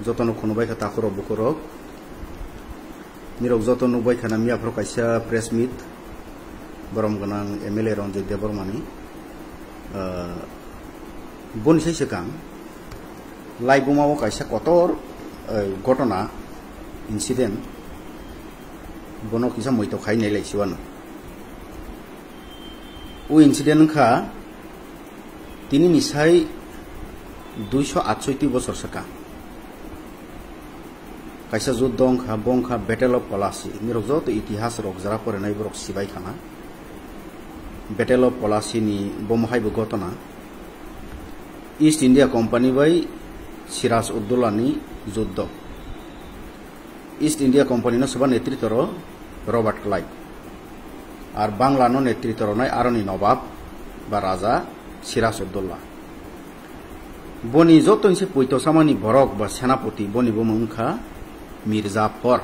যতন খুনবাই খা তাকর বুকরক নিরক যতন নুবাই খানা মিয়াফ্র কাইসা প্রেস মিট বরম গনাং এমএলএ রঞ্জিত দেববর্মানি বনসै सिगां लाइबुमाव कायसा कतर घटना इन्सिडेंट बनो किसा मैतो खायनाय लायसिवानो उ इन्सिडेंट खा तिनि निसाय 268 बছর सिगां कायसा जुद्ध अंखा बंखा बेटेल अफ पलासी निरक जत इतिहास रक जरा फरायनाय बरक सिबाय खाना बेटेल अफ पलासी नि बमहायबो घटना east India accompany by Siraj ud-Daula युद्ध ईस्ट इंडिया कंपनी सबा नेतृत्व रबार्ट क्लाइव और बांग्ला नेतृत्व आरनी नवाब बा राजा सिराज उद्दौला बनी जत पैतसामानी बरक बा सेनापति बनी बमंखा मिर्जाफर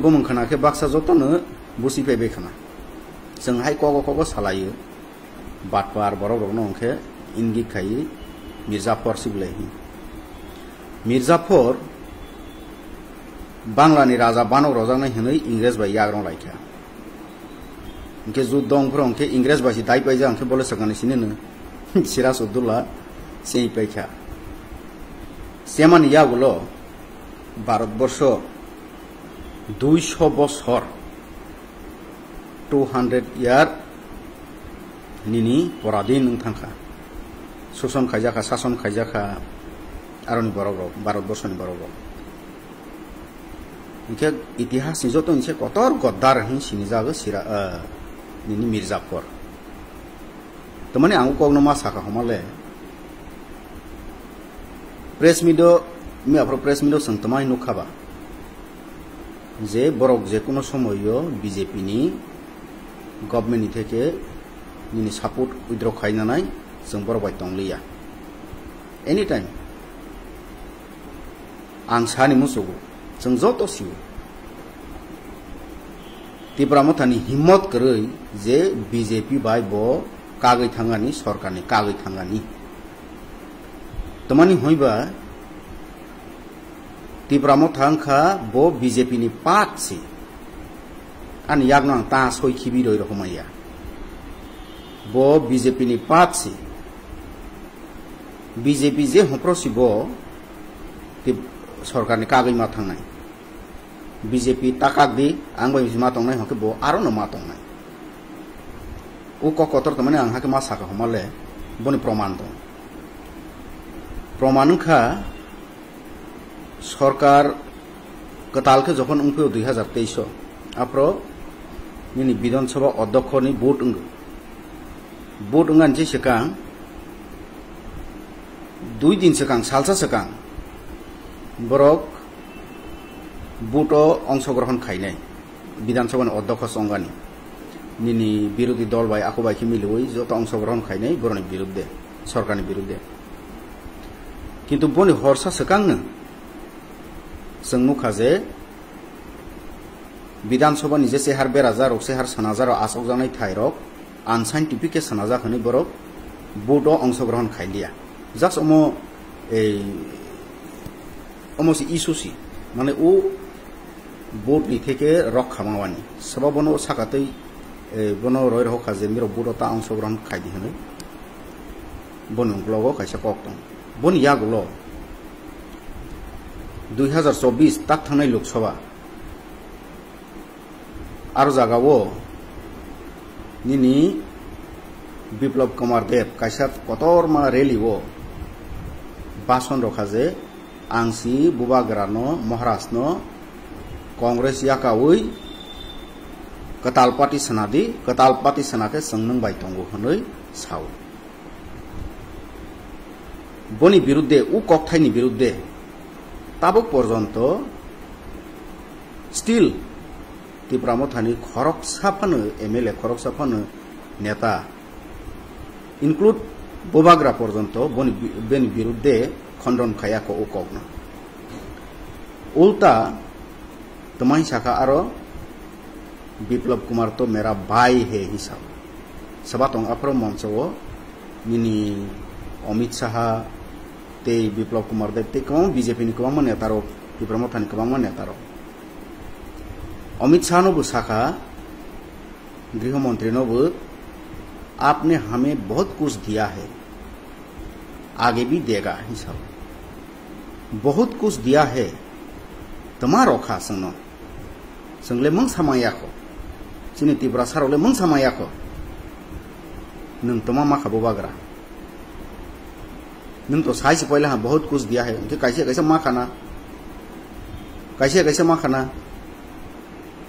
बमंखानाखे बाक्सा जतनो बुसिफायबायखाना जोंहाय कग सालायो बाटपार बरक अंखे इंगित खाई मिर्जाफर सिबलाय मिर्जाफर बांग्लानि राजा बानक रजानाय हनै इंग्रेज बाय याग्रं लायखा इंखे जुद्ध अंफ्र अंखे इंग्रेज बासि दाय पाइजा अंखे बोले सगानिसिनो सिराज उद्दौला सेई पाइखा सेमानि यागुलो भारतवर्ष 200 बছর 200 ইয়ার निनी पराधीन थांखा शोषण खायजाखा शासन खायजाखा आरनी बरक भारतवर्षनि बरक इनके इतिहास निजत इनसे कतर गद्दार हिं सिनिजागो सिरा निनी मिर्जाफर तो माने आंगु कगनो मा साखा हमाले प्रेस मिडो मियाफ्रो प्रेस मिडो संतमाय नुखाबा जे बरक जे कोनो समयो बीजेपी नि गभर्नमेंट नि थेके निनी सपोर्ट उद्र खायनानाय जों बरबाय तंलिया एनी टाइम आं सानि मुसुगु जों जत सिउ तिब्रामथानि हिम्मत करै जे बीजेपी बाय बो कागै थांगानि सरकारनि कागै थांगानि तमानि होइबा तिब्रामथांखा बो बीजेपी नि पाटसि आन यागनां ता सय खिबि रय रखमाया बो बीजेपी नि पाटसि बीजेपी जे हप्रसि बो सरकारनि कागै मा थांनाय बीजेपी ताकाक दि आं बाय मा तंनाय हके बो आरो न मा तंनाय उ कतर तमाने आं हाके मा साका हमाले बनि प्रमाण दं प्रमाणखा सरकार कतालके जखन उनफो 2023 आप्रो निनि विधानसभा अध्यक्षनि भोट अंगो भोट अंगानसे सिगां 2 दिन सिगां सालसा सिगां बरक भोट अंशग्रहण खायनाय विधानसभानि अध्यक्ष अंगानि निनि विरोधी दल बाय आखो बायखि मिलुय जत अंशग्रहण खायनाय बरनि विरुद्धे सरकारनि विरुद्धे किन्तु बनि हरसा सिगांनो जों नुखाजे विधानसभा निजे सेहार बेराजार सेहार सानाजार आसक जानाय थायरक आनसाइन्टिफिक सानाजाखनि बरक भोट अंशग्रहण खायलिया जास्ट अमोसी इशुसी माने उ भोट नि थेके रक्षा मावानी सबा बनो साकातै बनो रय रखा जे मिरो भोट ता अंशग्रहण खायदि हनै बनो ग्लगो कायसा कक्तं बन यागुलो 2024 ताक थांनाय लोकसभा आरो जागावो निनी बिप्लब कुमार देव कायसा कतर मा रेली वो भाषण रखा जे आंसी बुबाग्रानो महाराष्ट्र कांग्रेस याकावै कताल पार्टी सनाके संनों बायतंगो हनै साव बनि विरुद्धे उ कक्थायनि विरुद्धे ताबुक पर्यन्त स्टिल तिब्रामथानि खरकसाफानो एमएलए खरकसाफानो नेता इनक्लुड बोबाग्रा पर्यन्त बेनि विरुद्धे खंडन खायाको उ कगना उल्टा तमाई साखा आरो बिप्लब कुमार तो मेरा भाई है हिसाब सबातों अफ्रो मंचो निनी Amit Shah tei Biplop Kumar Dev tei kwbang BJP ni kwbangma neta rok Tripura Motha ni kwbangma neta rok Amit Shah no bo sakha गृह मंत्री नो वो आपने हमें बहुत कुछ दिया है आगे भी देगा हिसाब बहुत कुछ दिया है तुम्हारो खा संगनो संगले मंग समाया को सिनी त्रिपुरा सारोले मंग समाया को नंग तमा मा खाबो बागरा नंग तो साइज पहले हाँ बहुत कुछ दिया है कि कैसे मा खाना कैसे मा खाना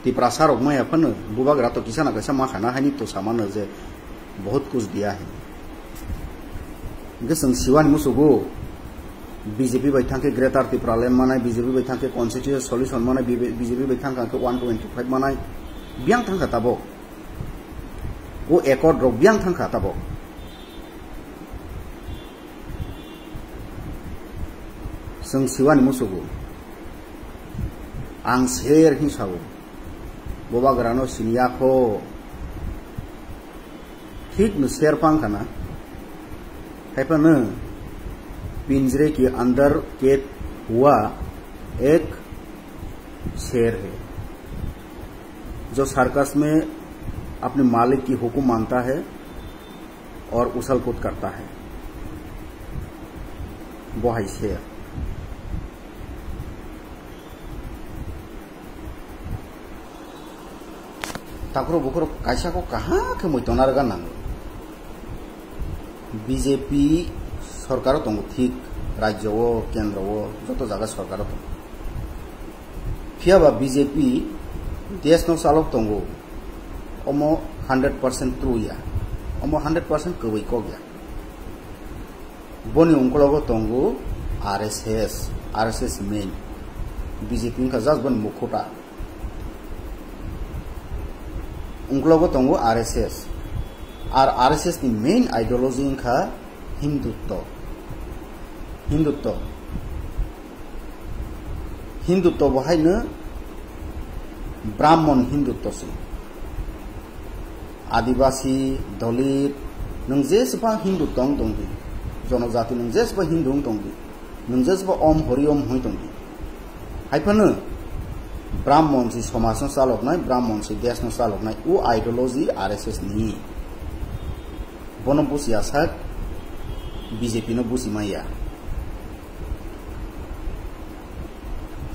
त्रिपुरा सारोग में अपन बुबागरा तो किसान कैसा मा खाना है नहीं तो सामान जे बहुत कुछ दिया है गसंग सिवान मुसुगो बीजेपी बैठां के ग्रेटर त्रिपुरा लैंड मानाय बीजेपी बैठां के कॉन्स्टिट्यूशन सॉल्यूशन मानाय बीजेपी बैठां के 125 मानाय बियांग थांखा ताबो वो एकॉर्ड रो बियांग थांखा ताबो संग सिवान मुसुगो आं शेर हिसाबो बोबा ग्रानो सिनिया को ठीक न शेर पांग खाना है पर न पिंजरे के अंदर कैद हुआ एक शेर है जो सर्कस में अपने मालिक की हुक्म मानता है और उछल कूद करता है वो है शेर ताकरो बुकरो कैसा को कहाँ के मुइतनार गाना बीजेपी सरकार तो ठीक राज्य वो केंद्र वो जो तो जगह सरकार तो फिर बीजेपी देश नो सालोक तो ओमो 100% ट्रू या ओमो 100% कवई को गया बोनी उनको लोगों तो आरएसएस मेन बीजेपी का जज बन मुखोटा उनको तो आरएसएस और आरएसएस की मेन आइडियोलॉजी का हिंदुत्व बहाय न ब्राह्मण हिंदुत्व से आदिवासी दलित नों जेसेबां हिंदुत्व दंदि जनजाति नों जेसेबां हिंदु दंदि नों जेसेबां ओम हरि ओम हई दंदि हायफानो ब्राह्मण से समाज चालकनाय ब्राह्मण से देश चालकनाय वो आइडियोलॉजी आरएसएस नि बन बुसिया साक बीजेपी नो बुसिमाया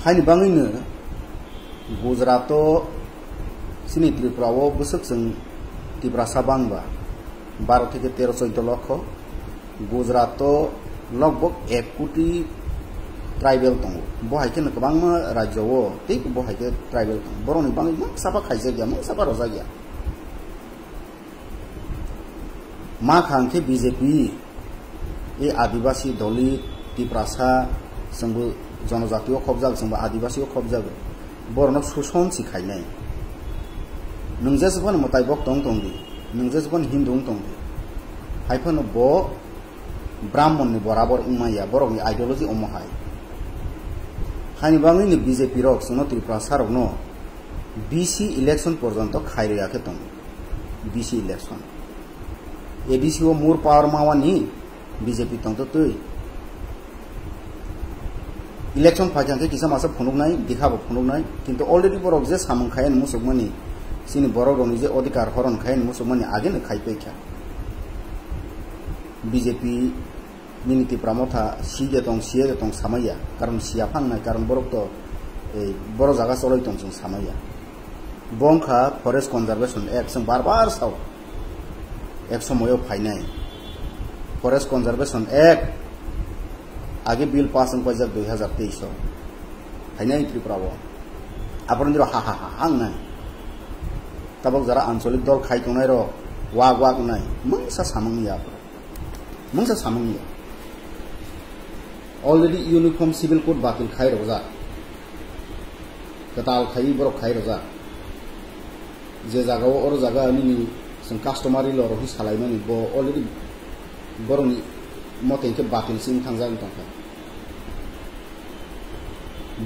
हायनि बाङैनो गुजरात सिनि त्रिपुराओ बोसोरजों त्रिपुरा साबांबा 12 থেকে 13-14 লক্ষ गुजरात लगभग 1 कोटी ट्राइबल दङ बहाय के गोबां राज्यआव तै बहाय के ट्राइबल दङ बर'नि बाङै साफा खायजे गैया साफा रजा गैया मा खांखे बीजेपी ए आदिवासी दलित त्रिपुरासा जोंबो जनजातियाव खबजाग जोंबो आदिवासियाव खबजाग बर'नो सुसन सिखायनाय नों जेसेबां मताइबक दंदि नों जेसेबां हिन्दु दंदि हायफानो ब ब्राह्मणनि बराबर उमाया बर'नि आइडियोलॉजी अमहाय हानि बाङैनो बीजेपी रक जोंनो त्रिपुरा सारकनो बीसी इलेक्शन पर्यन्त खायरियाखै दं बीसी इलेक्शन एडीसी ओ मुर पावर मावानी बीजेपी तंत तै इलेक्शन फाइजांखे किसा मासा फुनुगनाय दिखाबो फुनुगनाय किन्तु अलरेडी बरक जे सामंखायन मुसुकमानि सिनि बरगनि जे अधिकार हरन खायन मुसुकमानि आगेनो खायपेखा बीजेपी मिनि त्रिपुरा मथा सिगे दं सामाया कारण सिया फांनाय कारण बरक तो बर जागा चलै दं जों सामाया बंखा फरेस्ट कन्जारभेशन एक्ट जों बार साव एक समयाव फायनाय फरेस्ट कन्जारभेशन एक्ट आगे बिल पास होबाय 2023 फायनाय त्रिपुराओ आपन दिरो हा हांनाय तबक जरा आंचलिक दल खायतंनाय र वाग नाय मंसा सामंगिया अलरेडी यूनिफॉर्म सिविल कोड बातिल खाय रजा कताल खाई बरक खाय रजा जे जागाव और जागा नि जों कास्टमारि ल रहि सालायनानै ब अलरेडी बरनि मते के बातिल सिं थांजागोन दंखा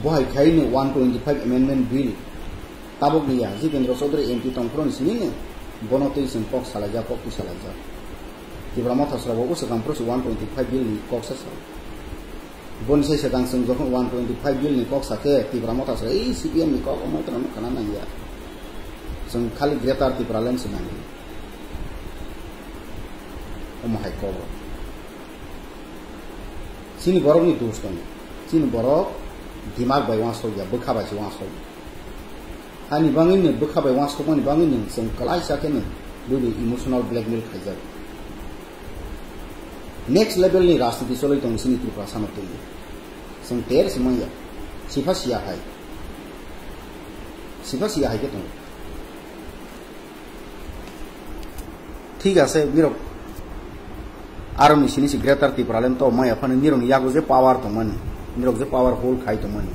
बहाय खायनो 125 अमेंडमेंट बिल ताबक गैया जितेंद्र चौधरी एमपी तंफ्रन सिनिनो बनतै जों पक सालायजा त्रिपुरा मथा सराव उसकामफ्रस 125 बिल नि कक्सा Bonse sedang sengjok 125 bil ni kok sake Tripura mota sa CPM ni kok mo tran kana nang ya seng khali Greater Tripura Land senang hai ko sini borok ni dus kan sini borok dimag bai waso ya bukha bai waso ani bangin ni bukha bai waso mani bangin ni seng kalai sake ni dubi emotional blackmail khajar next level ni rastiti soloi tong sini Tripura sama tu seng ter semuanya sifat sia hai ke tong ঠিক আছে mirok arom ni sini si Greater Tripura Land to mai apane mirok yago je power to mani mirok je power hole khai to mani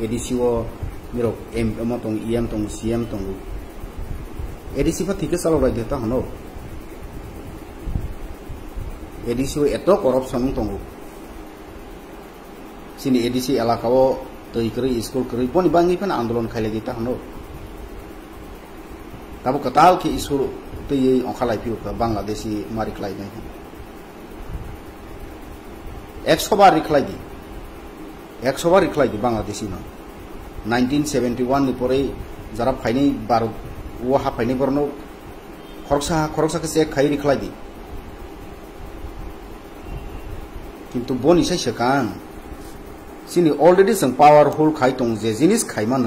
edco mirok m tong em tong cm tong edc pa thike salo bai deta hono edco eto corruption tong sini edc elakao tei kri school kri boni bangi pan andolon khaile deta hono tabo katal ki isu tei onkhalai piu ka Bangladeshi mari klai nai 100 বার রিখলাই দি বাংলাদেশি না 1971 ni pore jara phaini bar wo ha phaini borno khoroksa ke se khai রিখলাই di কিন্তু boni sai sekan sini already sang powerful khai tong je jinis khai man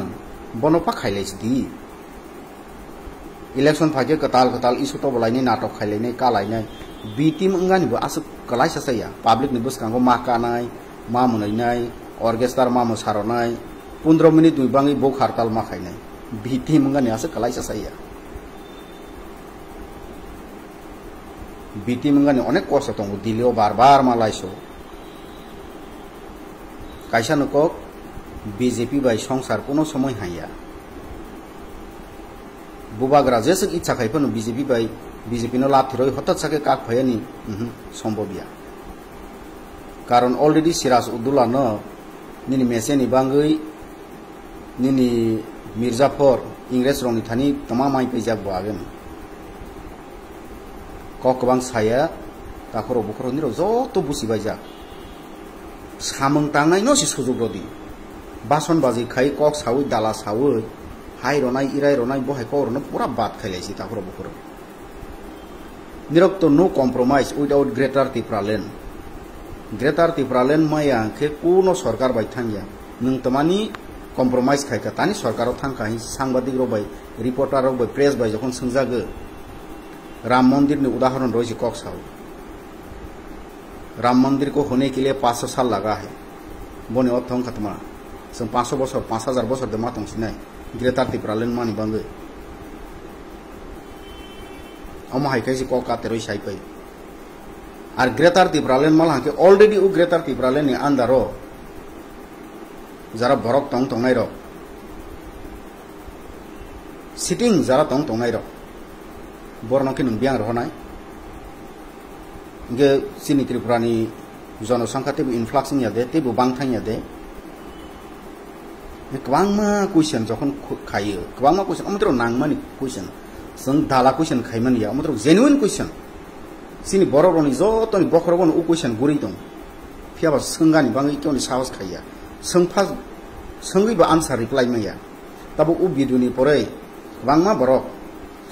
bono pa khailais di election phage katal isu to bolai ni natok khailai nei kalai nei B team enggan bo asuk kalai sasaya public ni bus kanggo makanai ma munai orchestra ma mosaronai 15 minit dui bangi bo khartal ma khainai B team enggan asuk kalai sasaya B team enggan onek kosto tongo dilio barbar malaiso kaisa nukok BJP bai songsar kono somoy haya bubagra jesek icha khai pano BJP no লাভ থিরই হঠাৎ সাকে কাক ভয়ানি সম্ভবিয়া কারণ already Siraj Uddaula ন নিনি মেসেনি বাঙ্গই নিনি মির্জাফর ইংরেজ রংনি Thani তমা মাই পেজাক বাগেন ককবাং সায়া Takhar বখর নির যত বুসিবাইজা সামং টাংনাই ন সি সুযোগ রদি বাসন বাজি খাই কক সাউই দালা সাউই হাই রনাই ইরাই রনাই বহাই করন পুরা বাদ খাইলাইছি Takhar বখর Nirok to no compromise without Greater Tripura Land. Greater Tripura Land maya ke kuno sarkar bai thangya. Nung tamani compromise khai ka tani sarkar o thang kai sangbadik ro bai reporter ro bai press bai jokhon sungjago Ram Mandir ni udaharon roise kok sao. Ram Mandir ko hone ke liye 500 साल लगा है. Bone othong khatma. Sung 500 bosor 5000 bosor de matong sinai. Greater Tripura Land mani bangai. Oma hai kaisi ko ka teroi sai pai ar Greater Tripura Land mal hanke already u Greater Tripura Land ni andaro jara borok tong nai ro sitting jara tong nai ro borno ki nung biang ro nai ge sini Tripura ni জনসংখ্যা তেবু ইনফ্লাক্সিং ইয়াদে তেবু বাংথাং ইয়াদে kwangma question যখন খাইयो kwangma question আমত্র নাংমানি question जों दाला question खाइमान या मतलब genuine question सिनि बर'नि जतनि बखरबन उ question गुरै दं फियाबा सोंगानि बाङै केवनि साहस खाइया सोंफा सोंगैबा आन्सार रिप्लाइ माया दाबो उ भिडिअनि परे बांमा बरक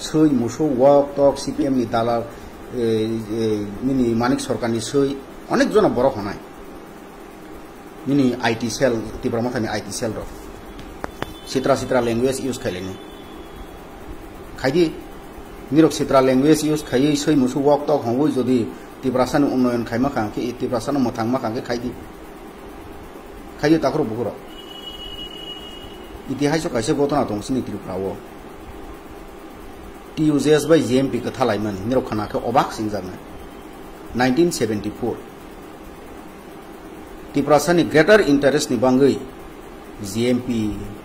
सै मुसौ वक टक CPM नि दाला मिनि मानिक सरकारनि सै अनेक जना बरक हनाय मिनि IT सेल Tripura माथानि IT सेल र सित्रा ल्याङ्ग्वेज युज खाइलेनि খাইদি নিরক সিত্রা ল্যাঙ্গুয়েজ ইউজ খাই সই মুসু ওয়াক টক হংবই যদি Tripura উন্নয়ন খাইমা খাঙ্কে Tripura মথাংমা খাঙ্কে খাইদি তাখর বুকুর ইতিহাস কাইসে ঘটনা দং সিনি Tripura ও TUJS বাই JMP কে থালাইমান নিরক খানাকে অবাক সিংজানা 1974 Tripura ni greater interest ni bangai JMP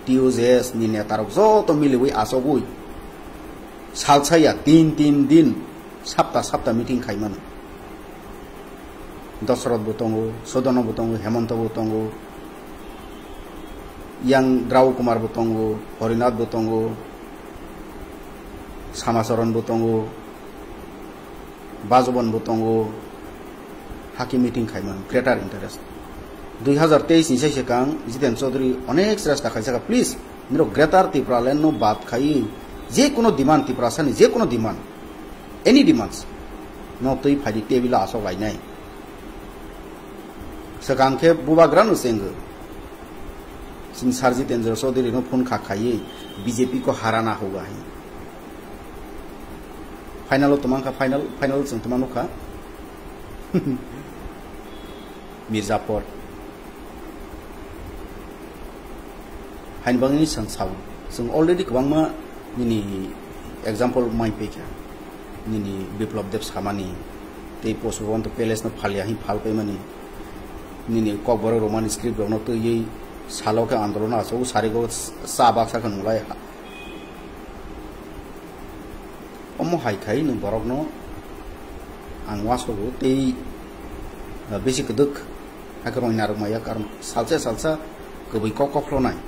TUJS ni netarok joto miliwi asogui salsaya tin din sapta meeting khaiman Dasarath botongo Sodono botongo Hemanta botongo yang Draw Kumar botongo Horinath botongo Samasaran botongo Bajoban botongo haki meeting khaiman greater interest 2023 ni sai kang Jiten Chaudhary onek srasta khaisaka please niro greater Tripura land no bat khai je kono demand Tripura sani je kono demand any demands no tui phadi tebila asok lai nai sakang ke buba granu seng sin sarji Jiten Chaudhary no phone kha khai BJP ko harana hoga hai final final sing tumang kha Mirzapur hain bangni sang saw sung already kwangma nini example mai pe kya nini Biplab Dev Samani te post want to palace no phalya hi phal pe mani nini kokbor roman script no to ye salo ka andolon aso sari go sa ba sa kan lai omo hai khai ni borok no angwa so go te basic duk akrong naruk maya karam salsa kebai kokoplo nai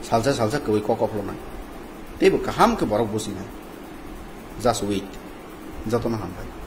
salsa kebai kokoplo nai tebo kaham ke borok bosina just wait jatona ham bhai